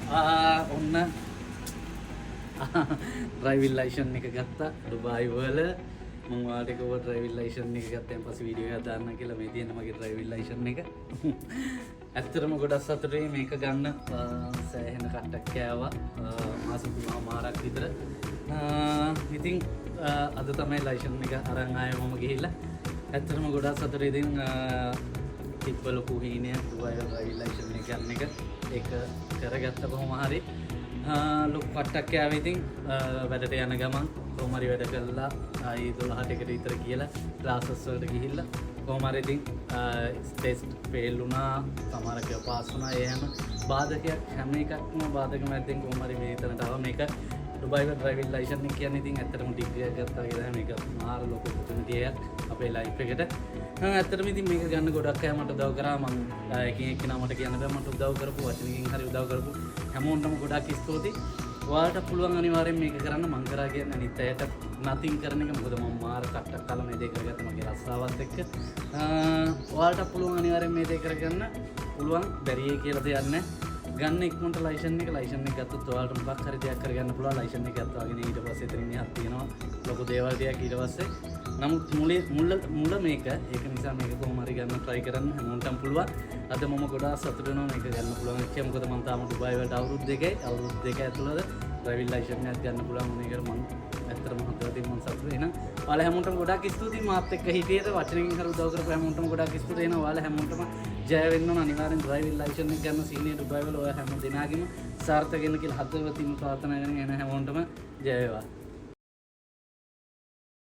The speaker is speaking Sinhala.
ඔන්න ඩ්‍රයිවිං ලයිසන් එක ගත්තා ඩුබායි වල. මම ඔයාලට කිව්වා ඩ්‍රයිවිං ලයිසන් එක ගත්තන් පස්සේ වීඩියෝ එකක් දාන්න කියලා. මේ තියෙන මගේ ඩ්‍රයිවිං ලයිසන් එක. ඇත්තටම ගොඩක් සතුටුයි මේක ගන්න. සෑහෙන කට්ටක් කෑවා මාස 3මාරක් විතර. ඉතින් අද තමයි ලයිසන් එක අරන් ආයේ මම ගිහිල්ලා. ඇත්තටම ගොඩක් සතුටුයි. ඉතින් තිබ්බ ලොකු හීනයක් ඩුබායි වල ඩ්‍රයිවිං ලයිසන් එක ගන්න එක. ඒක කරගත්ත කොහොම හරි ලොකු කට්ටක් කෑවා. ඉතින් වැඩට යන ගමන් කොහොම හරි වැඩ කළා. ආයි 12ට එකට විතර කියලා ක්ලාසස් වලට ගිහිල්ලා කොහොම හරි ඉතින් ටෙස්ට් ෆේල් වුණා. සමහරක් ඒවා පාස් වුණා. ඒ හැම බාධකයක් හැම එකක්ම බාධක මැද්දෙන් කොහොම හරි මේතනට ආවා. මේක ඩුබායි වල ඩ්‍රයිවිං ලයිසන් එක කියන්නේ ඉතින් ඇත්තටම ඩිග්‍රී එකක් ගත්තා කියලා මේක මාර ලොකු ඔපචුනිටි එකක් අපේ ලයිෆ් එකට. ඇත්තටම ඉතින් මේක ගන්න ගොඩක් අය මට උදව් කරා. මම එකින් එක්කිනා මට කියන්න බෑ මට උදව් කරපු වචනකින් හරි උදව් කරපු හැමෝටම ගොඩක් ස්තුතියි. ඔයාලට පුළුවන් අනිවාර්යෙන් මේක කරන්න. මං කරා කියන්නේ අනිත් අයට නතින් කරන එක. මොකද මම මාර කට්ටක් කාලා මේ දේ කරගත්ත මගේ රස්සාවත් එක්ක. ඔයාලට පුළුවන් අනිවාර්යෙන් මේ දේ කරගන්න පුළුවන්. බැරියේ කියලා දෙයක් නැහැ. ගන්න ඉක්මනට ලයිසන් එක ගත්තොත් ඔයාලට මොකක් හරි දෙයක් කරගන්න පුළුවන්. ලයිසන් එක ගත්තාගෙන ඊට පස්සේ එතනින් යහක් තියෙනවා ලොකු දේවල් ටිකක් ඊට පස්සේ. නමුත් මුල මේක. ඒක නිසා මේක කොහොම හරි ගන්න try කරන්න හැමෝටම පුළුවන්. අද මම ගොඩාක් සතුටු වෙනවා මේක ගන්න පුළුවන් එක්ක. මොකද මම තාම ඩුබායි වලට අවුරුදු දෙක ඇතුළත ඩ්‍රයිවිං ලයිසන් එකක් ගන්න පුළුවන් මේකට මම ඇත්තටම හදවතින් මම සතුටුයි. එහෙනම් ඔයාලා හැමෝටම ගොඩාක් ස්තුතියි මාත් එක්ක හිටියට වචනකින් හරි උදව් කරපු හැමෝටම ගොඩාක් ස්තුතියි. එහෙනම් ඔයාලා හැමෝටම ජය වෙන්න ඕන. අනිවාර්යෙන් ඩ්‍රයිවිං ලයිසන් එක ගන්න සීනියර් ඩුබායි වල ඔය හැම දිනාගෙම සාර්ථක වෙන්න කියලා හදවතින්ම ප්‍රාර්ථනා කරන හැමෝටම ජය වේවා.